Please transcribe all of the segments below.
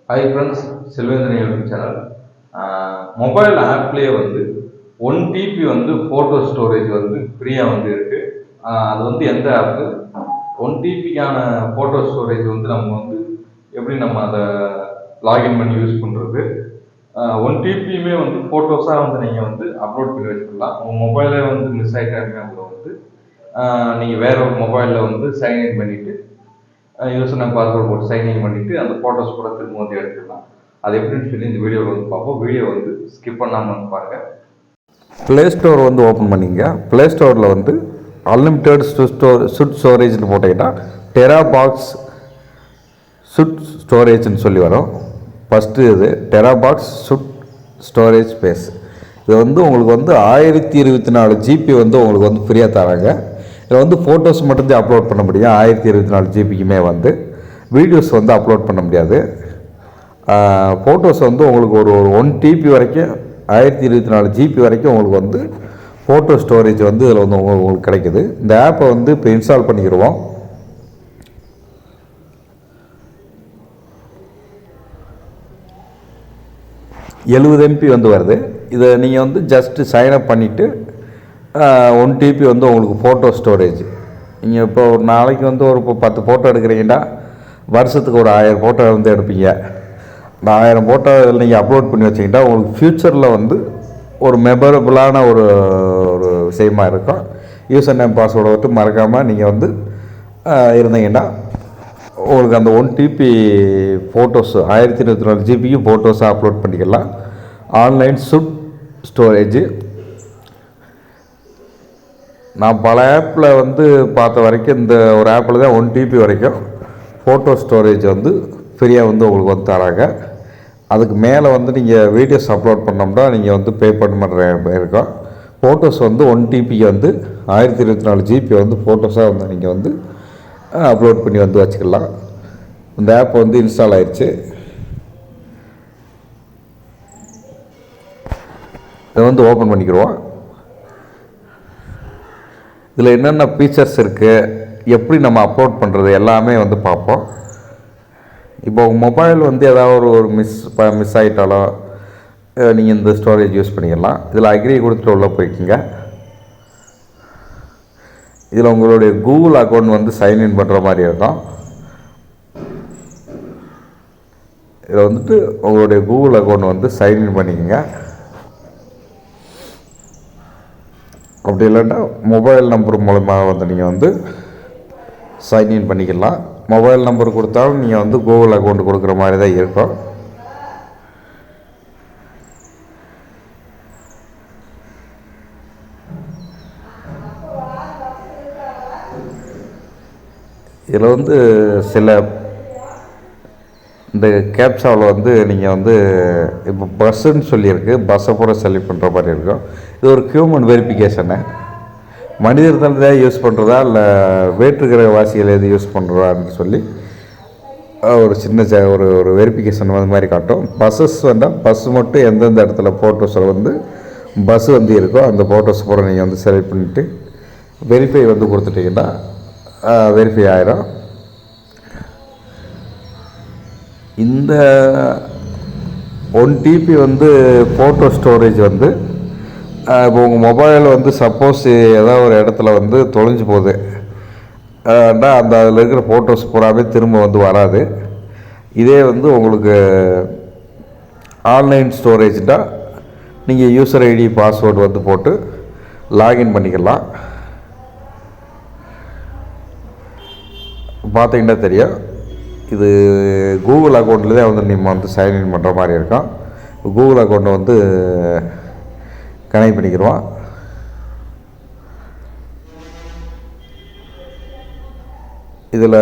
Hi friends, Selvendran YouTube channel. Mobile ஆப்லேயே வந்து 1 TB வந்து ஃபோட்டோ ஸ்டோரேஜ் வந்து ஃப்ரீயாக வந்து இருக்குது. அது வந்து எந்த ஆப்பு? 1 TBக்கான ஃபோட்டோ ஸ்டோரேஜ் வந்து நம்ம வந்து எப்படி நம்ம அதை லாகின் பண்ணி யூஸ் பண்ணுறது? 1 TBயுமே வந்து ஃபோட்டோஸாக வந்து நீங்கள் வந்து அப்லோட் பண்ணி வச்சுக்கலாம். உங்கள் மொபைலே வந்து மிஸ் ஆகிட்டாலுமே அதில் வந்து நீங்கள் வேற ஒரு மொபைலில் வந்து சைன்இன் பண்ணிவிட்டு யூசர் நேம் பாஸ்வேர்டு போட்டு சைன்இன் பண்ணிவிட்டு அந்த ஃபோட்டோஸ் கூட திரும்ப வந்து எடுத்துக்கலாம். அது எப்படின்னு சொல்லி இந்த வீடியோவில் வந்து பார்ப்போம். வீடியோ வந்து ஸ்கிப் பண்ணாமல் வந்து பாருங்கள். ப்ளே ஸ்டோர் வந்து ஓப்பன் பண்ணிங்க. ப்ளே ஸ்டோரில் வந்து அன்லிமிட்டெட் சுட் ஸ்டோரேஜ்னு போட்டிங்கன்னா டெராபாக்ஸ் சுட் ஸ்டோரேஜ்னு சொல்லி வரும். ஃபஸ்ட்டு இது டெராபாக்ஸ் சுட் ஸ்டோரேஜ் ஸ்பேஸ். இது வந்து உங்களுக்கு வந்து 1024 GB வந்து உங்களுக்கு வந்து ஃப்ரீயாக தராங்க. இதில் வந்து ஃபோட்டோஸ் மட்டும்தான் அப்லோட் பண்ண முடியும். 1024 GBக்குமே வந்து வீடியோஸ் வந்து அப்லோட் பண்ண முடியாது. ஃபோட்டோஸ் வந்து உங்களுக்கு ஒரு 1 TB வரைக்கும் 1024 GB வரைக்கும் உங்களுக்கு வந்து ஃபோட்டோ ஸ்டோரேஜ் வந்து இதில் வந்து உங்களுக்கு கிடைக்குது. இந்த ஆப்பை வந்து இப்போ இன்ஸ்டால் பண்ணிக்கிடுவோம். MB வந்து வருது. இதை நீங்கள் வந்து ஜஸ்ட்டு சைன்அப் பண்ணிவிட்டு 1 TB வந்து உங்களுக்கு ஃபோட்டோ ஸ்டோரேஜ். நீங்கள் இப்போ ஒரு நாளைக்கு வந்து ஒரு 10 ஃபோட்டோ எடுக்கிறீங்கன்னா வருஷத்துக்கு ஒரு 1000 ஃபோட்டோ வந்து எடுப்பீங்க. இந்த 1000 ஃபோட்டோ இதில் நீங்கள் அப்லோட் பண்ணி வச்சிங்கன்னா உங்களுக்கு ஃப்யூச்சரில் வந்து ஒரு மெமரபுளான ஒரு விஷயமாக இருக்கும். யூசர் நேம் பாஸ்வேர்டை விட்டு மறக்காமல் நீங்கள் வந்து இருந்தீங்கன்னா உங்களுக்கு அந்த 1 TB ஃபோட்டோஸ் 1024 GBக்கு ஃபோட்டோஸாக அப்லோட் பண்ணிக்கலாம். ஆன்லைன் சுட் ஸ்டோரேஜ். நான் பல ஆப்பில் வந்து பார்த்த வரைக்கும் இந்த ஒரு ஆப்பில் தான் 1 TB வரைக்கும் ஃபோட்டோ ஸ்டோரேஜ் வந்து ஃப்ரீயாக வந்து உங்களுக்கு வந்து தராங்க. அதுக்கு மேலே வந்து நீங்கள் வீடியோஸ் அப்லோட் பண்ணோம்னா நீங்கள் வந்து பே பண்ணுற இருக்கும். ஃபோட்டோஸ் வந்து 1 TBக்கு வந்து 1024 GB வந்து ஃபோட்டோஸாக வந்து நீங்கள் வந்து அப்லோட் பண்ணி வந்து வச்சுக்கலாம். இந்த ஆப் வந்து இன்ஸ்டால் ஆயிடுச்சு. இதை வந்து ஓப்பன் பண்ணிக்கிடுவோம். இதில் என்னென்ன ஃபீச்சர்ஸ் இருக்குது, எப்படி நம்ம அப்லோட் பண்ணுறது எல்லாமே வந்து பார்ப்போம். இப்போ உங்கள் மொபைல் வந்து ஏதாவது ஒரு மிஸ் ஆகிட்டாலோ நீங்கள் இந்த ஸ்டோரேஜ் யூஸ் பண்ணிக்கலாம். இதில் அக்ரி கொடுத்துட்டு உள்ளே போய்க்குங்க. இதில் உங்களுடைய கூகுள் அக்கௌண்ட் வந்து சைன்இன் பண்ணுற மாதிரி இருக்கும். இதில் வந்துட்டு உங்களுடைய கூகுள் அக்கௌண்ட் வந்து சைன்இன் பண்ணிக்கோங்க. அப்படி இல்லைன்னா மொபைல் நம்பர் மூலமாக வந்து நீங்கள் வந்து சைன்இன் பண்ணிக்கலாம். மொபைல் நம்பர் கொடுத்தாலும் நீங்கள் வந்து கூகுள் அக்கௌண்ட் கொடுக்குற மாதிரி தான் இருக்கும். இதில் வந்து சில இந்த கேப்சாவில் வந்து நீங்கள் வந்து இப்போ பஸ்ஸுன்னு சொல்லியிருக்கு, பஸ்ஸை கூட செலக்ட் பண்ணுற மாதிரி இருக்கும். இது ஒரு ஹியூமன் வெரிஃபிகேஷனு. மனிதர்கள் தான் யூஸ் பண்ணுறதா இல்லை வேற்றுக்கிற வாசிகள் எது யூஸ் பண்ணுறான்னு சொல்லி ஒரு சின்ன ஒரு வெரிஃபிகேஷன் மாதிரி காட்டும். பஸ்ஸஸ் வந்தால் பஸ் மட்டும் எந்தெந்த இடத்துல ஃபோட்டோஸில் வந்து பஸ்ஸு வந்து இருக்கோ அந்த ஃபோட்டோஸ் கூட நீங்கள் வந்து செலக்ட் பண்ணிவிட்டு வெரிஃபை வந்து கொடுத்துட்டிங்கன்னா வெரிஃபை ஆகிடும். இந்த 1 TB வந்து ஃபோட்டோ ஸ்டோரேஜ் வந்து இப்போ உங்கள் மொபைல் வந்து சப்போஸ் ஏதாவது ஒரு இடத்துல வந்து தொலைஞ்சு போகுது அந்த அதில் இருக்கிற ஃபோட்டோஸ் பூராவே திரும்ப வந்து வராது. இதே வந்து உங்களுக்கு ஆன்லைன் ஸ்டோரேஜ்னால் நீங்கள் யூசர் ஐடி பாஸ்வேர்டு வந்து போட்டு லாகின் பண்ணிக்கலாம். பார்த்தீங்கன்னா தெரியும், இது கூகுள் அக்கௌண்ட்டில் தான் வந்து நீங்கள் வந்து சைன்இன் பண்ணுற மாதிரி இருக்கும். கூகுள் அக்கௌண்ட்டை வந்து கனெக்ட் பண்ணிக்கிறோம். இதில்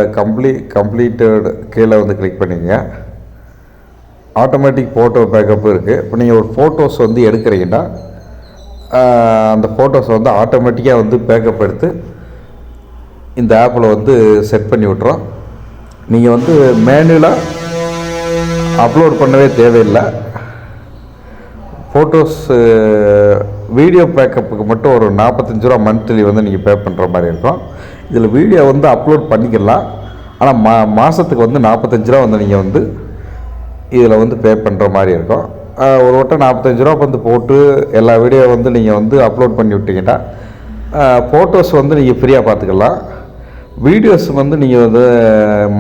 கம்ப்ளீட்டட் கீழே வந்து கிளிக் பண்ணிங்க. ஆட்டோமேட்டிக் ஃபோட்டோ பேக்கப் இருக்குது. இப்போ நீங்கள் ஒரு ஃபோட்டோஸ் வந்து எடுக்கிறீங்கன்னா அந்த ஃபோட்டோஸை வந்து ஆட்டோமேட்டிக்காக வந்து பேக்கப் எடுத்து இந்த ஆப்பில் வந்து செட் பண்ணி விட்றோம். நீங்கள் வந்து மேனுவலாக அப்லோட் பண்ணவே தேவையில்லை. ஃபோட்டோஸ் வீடியோ பேக்கப்புக்கு மட்டும் ஒரு 45 ரூபா மந்த்லி வந்து நீங்கள் பே பண்ணுற மாதிரி இருக்கும். இதில் வீடியோ வந்து அப்லோட் பண்ணிக்கலாம். ஆனால் மாதத்துக்கு வந்து 45 ரூபா வந்து நீங்கள் வந்து இதில் வந்து பே பண்ணுற மாதிரி இருக்கும். ஒரு வட்டம் 45 ரூபா வந்து போட்டு எல்லா வீடியோ வந்து நீங்கள் வந்து அப்லோட் பண்ணி விட்டீங்கன்னா ஃபோட்டோஸ் வந்து நீங்கள் ஃப்ரீயாக பார்த்துக்கலாம். வீடியோஸ் வந்து நீங்கள் வந்து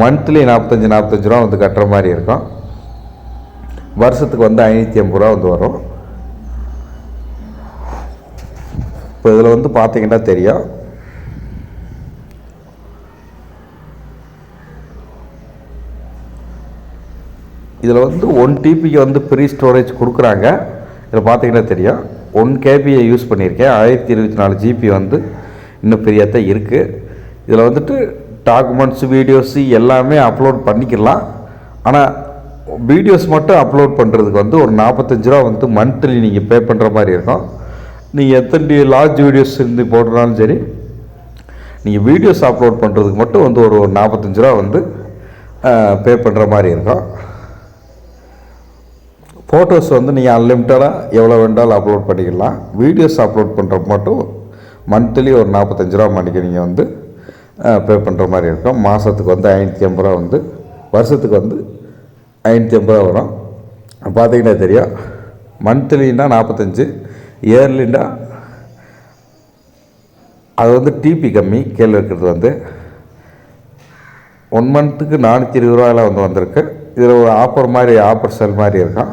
மந்த்லி 45 ரூபா வந்து கட்டுற மாதிரி இருக்கும். வருஷத்துக்கு வந்து 580 ரூபா வந்து வரும். இப்போ இதில் வந்து பார்த்தீங்கன்னா தெரியும். இதில் வந்து 1 டிபிக்கு வந்து ஃப்ரீ ஸ்டோரேஜ் கொடுக்குறாங்க. இதில் பார்த்தீங்கன்னா தெரியும். 1 கேபியை யூஸ் பண்ணியிருக்கேன். 1024 ஜிபி வந்து இன்னும் ஃப்ரீயாக தான் இருக்குது. இதில் வந்துட்டு டாக்குமெண்ட்ஸு வீடியோஸு எல்லாமே அப்லோட் பண்ணிக்கலாம். ஆனால் வீடியோஸ் மட்டும் அப்லோட் பண்ணுறதுக்கு வந்து ஒரு 45 ரூபா வந்து மந்த்லி நீங்கள் பே பண்ணுற மாதிரி இருக்கும். நீங்கள் எத்தனை லார்ஜ் வீடியோஸ் இருந்து போடுறாலும் சரி, நீங்கள் வீடியோஸ் அப்லோட் பண்ணுறதுக்கு மட்டும் வந்து ஒரு 45 ரூபா வந்து பே பண்ணுற மாதிரி இருக்கும். ஃபோட்டோஸ் வந்து நீங்கள் அன்லிமிட்டடாக எவ்வளோ வேண்டாலும் அப்லோட் பண்ணிக்கலாம். வீடியோஸ் அப்லோட் பண்ணுறப்ப மட்டும் மந்த்லி ஒரு 45 ரூபா மணிக்கு நீங்கள் வந்து பே பண்ணுற மாதிரி இருக்கும். மாதத்துக்கு வந்து 580 ரூபா வந்து, வருஷத்துக்கு வந்து 580 ரூபா வரும். பார்த்தீங்கன்னா தெரியும். மந்த்லின்னா 45, இயர்லின்னா அது வந்து டிபி கம்மி. கீழே இருக்கிறது வந்து 1 மந்த்துக்கு 420 ரூபாயில் வந்து வந்திருக்கு. இதில் ஒரு ஆஃபர் மாதிரி, ஆஃபர் செல் மாதிரி இருக்கும்.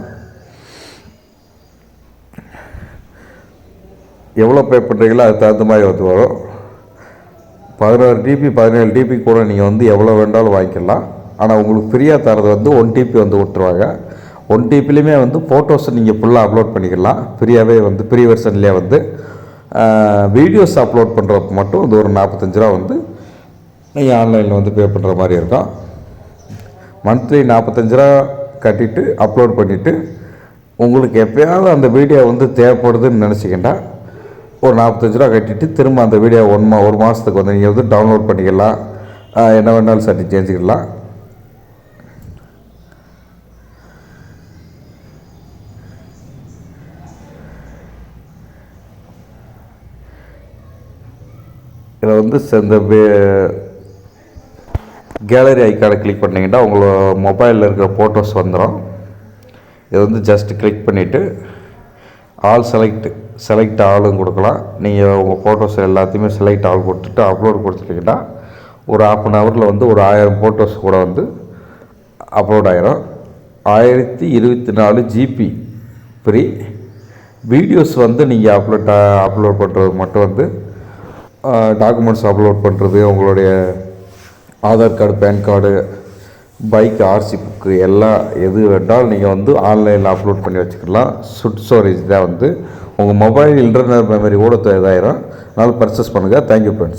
எவ்வளோ பே பண்ணுறீங்களோ அதுக்கு தகுந்த மாதிரி வந்து வரும். 16 டிபி 17 டிபி கூட நீங்கள் வந்து எவ்வளோ வேண்டாலும் வாங்கிக்கலாம். ஆனால் உங்களுக்கு ஃப்ரீயாக தரது வந்து 1 டிபி வந்து விட்டுருவாங்க. 1 டிபிலையுமே வந்து ஃபோட்டோஸ் நீங்கள் ஃபுல்லாக அப்லோட் பண்ணிக்கலாம். ஃப்ரீயாகவே வந்து ஃப்ரீ வெர்ஷன்லேயே வந்து வீடியோஸ் அப்லோட் பண்ணுறப்ப மட்டும் வந்து ஒரு 45 ரூபா வந்து நீங்கள் ஆன்லைனில் வந்து பே பண்ணுற மாதிரி இருக்கும். மந்த்லி 45 ரூபா கட்டிட்டு அப்லோட் பண்ணிவிட்டு உங்களுக்கு எப்போயாவது அந்த வீடியோ வந்து தேவைப்படுதுன்னு நினச்சிக்கிட்டா ஒரு 45 ரூபா கட்டிட்டு திரும்ப அந்த வீடியோ ஒரு மாதத்துக்கு வந்து நீங்கள் வந்து டவுன்லோட் பண்ணிக்கலாம். என்ன வேணாலும் சரி செஞ்சுக்கலாம். இதில் வந்து இந்த கேலரி ஐக்கானை கிளிக் பண்ணிங்கன்னா உங்களோட மொபைலில் இருக்கிற ஃபோட்டோஸ் வந்துடும். இதை வந்து ஜஸ்ட் கிளிக் பண்ணிவிட்டு ஆல் செலக்ட் ஆளும் கொடுக்கலாம். நீங்கள் உங்கள் ஃபோட்டோஸ் எல்லாத்தையுமே செலக்ட் ஆல் கொடுத்துட்டு அப்லோட் கொடுத்துட்டிங்கன்னா ஒரு 1/2 ஹவரில் வந்து ஒரு 1000 ஃபோட்டோஸ் கூட வந்து அப்லோட் ஆகிரும். 1024 ஜிபி ஃப்ரீ. வீடியோஸ் வந்து நீங்கள் அப்லோட் பண்ணுறது மட்டும் வந்து டாக்குமெண்ட்ஸ் அப்லோட் பண்ணுறது, உங்களுடைய Aadhaar card, PAN card, bike RC book எல்லாம் எது வேண்டாலும் நீங்கள் வந்து ஆன்லைனில் அப்லோட் பண்ணி வச்சுக்கலாம். ஸ்டோரேஜ் தான் வந்து உங்கள் மொபைல் இன்டர்னல் மெமரி கூட இதாயிரும். அதனால் பர்ச்சேஸ் பண்ணுங்கள். Thank you friends.